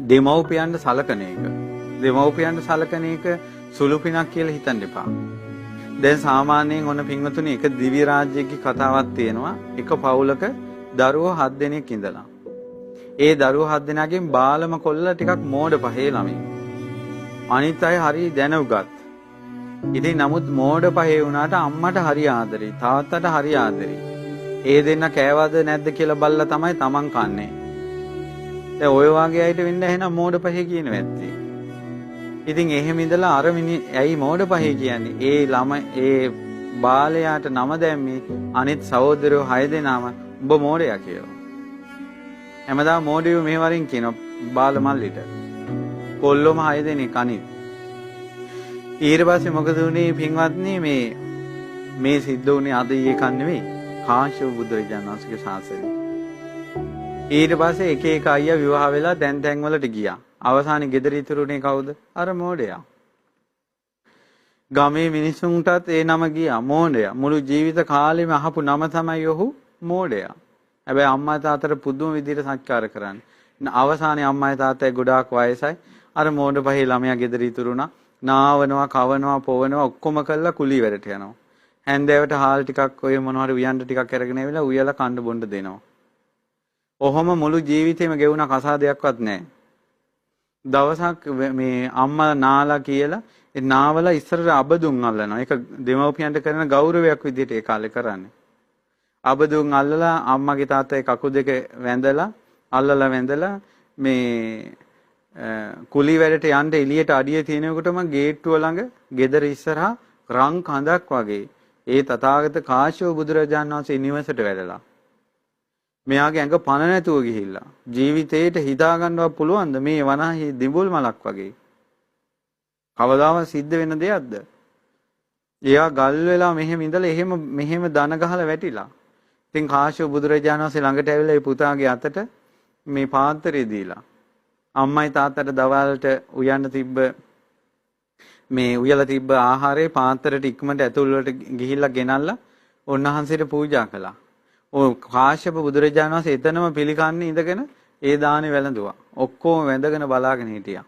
දෙමව්පියන්ට සලකන එක. දෙමව්පියන්ට සලකන එක සුළු පිනක් කියලා හිතන්න එපා. දැන් සාමාන්‍යයෙන් ඔන්න පින්වතුනි එක දිව්‍ය රාජ්‍යයේ කතාවක් තියෙනවා. එක පවුලක දරුවෝ 7 දෙනෙක් ඉඳලා. ඒ දරුවෝ 7 දෙනාගෙන් බාලම කොල්ල ටිකක් මෝඩ පහේ ළමයි. අනිත් අය හරි දැනුගත්. ඉතින් නමුත් මෝඩ පහේ වුණාට අම්මට හරි ආදරේ, තාත්තට හරි ආදරේ. ඒ දෙන්න කෑවද නැද්ද කියලා බලලා තමයි Taman කන්නේ. දැන් ඔය වගේ අයට වෙන්න එහෙනම් මෝඩ පහේ කියන වැත්තේ. ඉතින් එහෙම ඉඳලා අර ඇයි මෝඩ පහේ කියන්නේ? ඒ බාලයාට නම දැම්මේ අනිත් සහෝදරයෝ 6 දෙනාම උඹ මෝඩයා කියලා. හැමදාම මෝඩයෝ මේ වරින් කියනවා බාල මල්ලිට. කොල්ලොම 6 දෙනෙක් අනිත්. ඊට පස්සේ මොකද වුනේ පින්වත්නි මේ සිද්ධ වුනේ අද ඊකක් නෙවෙයි. කාශ්‍යප බුදුරජාණන් වහන්සේගේ ශාසනය. ඊට පස්සේ එක එක අයියා විවාහ වෙලා තැන් වලට ගියා. අවසානයේ ගෙදර ඉතුරුනේ කවුද? අර මෝඩයා. ගමේ මිනිසුන්ටත් ඒ නම ගියා මෝඩයා. මුළු ජීවිත කාලෙම අහපු නම තමයි ඔහු මෝඩයා. හැබැයි අම්මා තාත්තට පුදුම විදිහට සත්කාර කරන්නේ. අවසානයේ අම්මායි තාත්තයි ගොඩාක් වයසයි. අර මෝඩ පහේ ළමයා ගෙදර ඉතුරුණා. නාවනවා, කවනවා, පොවනවා ඔක්කොම කළා කුලී වැඩට යනවා. හැන්දෑවට හාල් ටිකක් ඔය මොනවාරි උයන්ඩ ටිකක් අරගෙන ඇවිල්ලා උයලා කන්න බොන්න දෙනවා. ඔහොම මුළු ජීවිතේම ගෙවුණ කසාදයක්වත් නැහැ. දවසක් මේ අම්මා නාලා කියලා ඒ නාවල ඉස්සරට අබදුන් අල්ලනවා. ඒක දෙමව්පියන්ට කරන ගෞරවයක් විදිහට ඒ කාලේ කරන්නේ. අබදුන් අල්ලලා අම්මගේ තාත්තගේ කකුල් දෙක වැඳලා මේ කුලී වැඩට යන්න එළියට අඩිය තියෙනකොටම ගේට්ටුව ළඟ ගෙදර ඉස්සරහා රන් කඳක් වගේ ඒ තථාගත කාශ්‍යප බුදුරජාණන් වහන්සේ නිවසට වැඩලා. මෙයාගේ ඇඟ පණ නැතුව ගිහිල්ලා ජීවිතේට හිතා ගන්නවත් පුළුවන්ද මේ වනාහි දිඹුල් මලක් වගේ. කවදාවත් සිද්ධ වෙන දෙයක්ද? එයා ගල් වෙලා මෙහෙම ඉඳලා මෙහෙම දන ගහලා වැටිලා. ඉතින් කාශ්‍යප බුදුරජාණන් වහන්සේ ළඟට ඇවිල්ලා ඒ පුතාගේ අතට මේ පාත්‍රය දීලා අම්මයි තාත්තට දවල්ට උයලා තිබ්බ ආහාරේ පාත්‍රයට ඉක්මනට ඇතුල් වලට ගිහිල්ලා ගෙනල්ලා උන්වහන්සේට පූජා කළා. ඔය කාශ්‍යප බුදුරජාණන් වහන්සේ එතනම පිළිකන්නේ ඉඳගෙන ඒ දානේ වැළඳුවා. ඔක්කොම වැඳගෙන බලාගෙන හිටියා.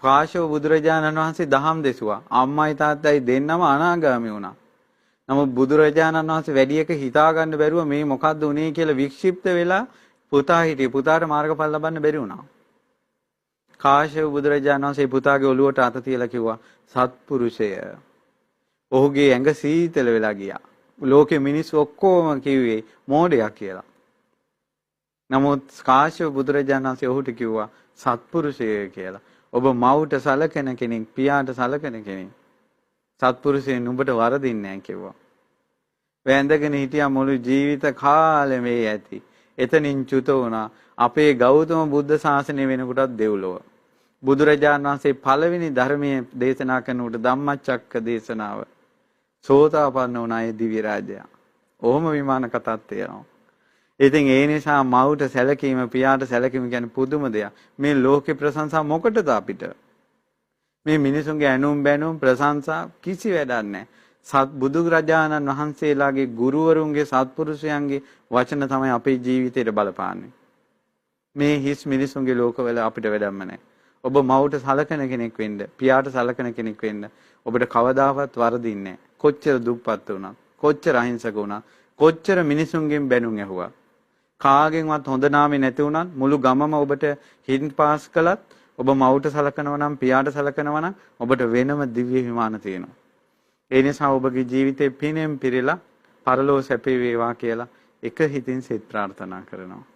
කාශ්‍යප බුදුරජාණන් වහන්සේ දහම් දෙසුවා. අම්මයි තාත්තයි දෙන්නම අනාගාමී වුණා. නමුත් බුදුරජාණන් වහන්සේ වැඩි එක හිතා ගන්න බැරුව මේ මොකද්ද උනේ කියලා වික්ෂිප්ත වෙලා පුතා හිටියේ. පුතාට මාර්ගඵල ලබන්න බැරි වුණා. කාශ්‍යප බුදුරජාණන් වහන්සේ පුතාගේ ඔළුවට අත තියලා කිව්වා සත්පුරුෂය. ඔහුගේ ඇඟ සීතල වෙලා ගියා. ලෝකේ මිනිස්සු ඔක්කොම කිව්වේ මෝඩයා කියලා. නමුත් කාශ්‍යප බුදුරජාණන් වහන්සේ ඔහුට කිව්වා සත්පුරුෂය කියලා. ඔබ මව්ට සලකන කෙනෙක්, පියාට සලකන කෙනෙක්. සත්පුරුෂයන් උඹට වරදින්නේ නැහැ කිව්වා. වැඳගෙන හිටියා මුළු ජීවිත කාලෙම මේ ඇති. එතනින් චුත වුණා. අපේ ගෞතම බුද්ධ ශාසනය වෙනකොටත් දෙව්ලොව. බුදුරජාණන් වහන්සේ පළවෙනි ධර්මයේ දේශනා කරනකොට ධම්මචක්ක දේශනාව. සෝතාපන්න වුණා ඒ දිව්‍ය රාජයා. ඔහොම විමාන කතාවක් තියෙනවා. ඉතින් ඒ නිසා මව්ට සැලකීම, පියාට සැලකීම කියන්නේ පුදුම දෙයක්. මේ ලෝකේ ප්‍රශංසා මොකටද අපිට? මේ මිනිසුන්ගේ ඇනුම් බැනුම් ප්‍රශංසා කිසි වැඩක් නැහැ. බුදුරජාණන් වහන්සේලාගේ ගුරුවරුන්ගේ සත්පුරුෂයන්ගේ වචන තමයි අපේ ජීවිතේට බලපාන්නේ. මේ හිස් මිනිසුන්ගේ ලෝකවල අපිට වැඩක්ම නැහැ. ඔබ මව්ට සලකන කෙනෙක් වෙන්න, පියාට සලකන කෙනෙක් වෙන්න ඔබට කවදාවත් වරදින්නේ නැහැ. කොච්චර දුප්පත් වුණත්, කොච්චර අහිංසක වුණත්, කොච්චර මිනිසුන්ගෙන් බැනුම් ඇහුවා. කාගෙන්වත් හොඳ නාමේ නැති වුණත් මුළු ගමම ඔබට හින් පාස් කළත් ඔබ මව්ට සලකනවා නම්, පියාට සලකනවා නම් ඔබට වෙනම දිව්‍ය විමාන තියෙනවා. ඒ නිසා ඔබගේ ජීවිතේ පිනෙන් පිරিলা පරලෝ සැපේ වේවා කියලා එක හිතින් සෙත් ප්‍රාර්ථනා කරනවා.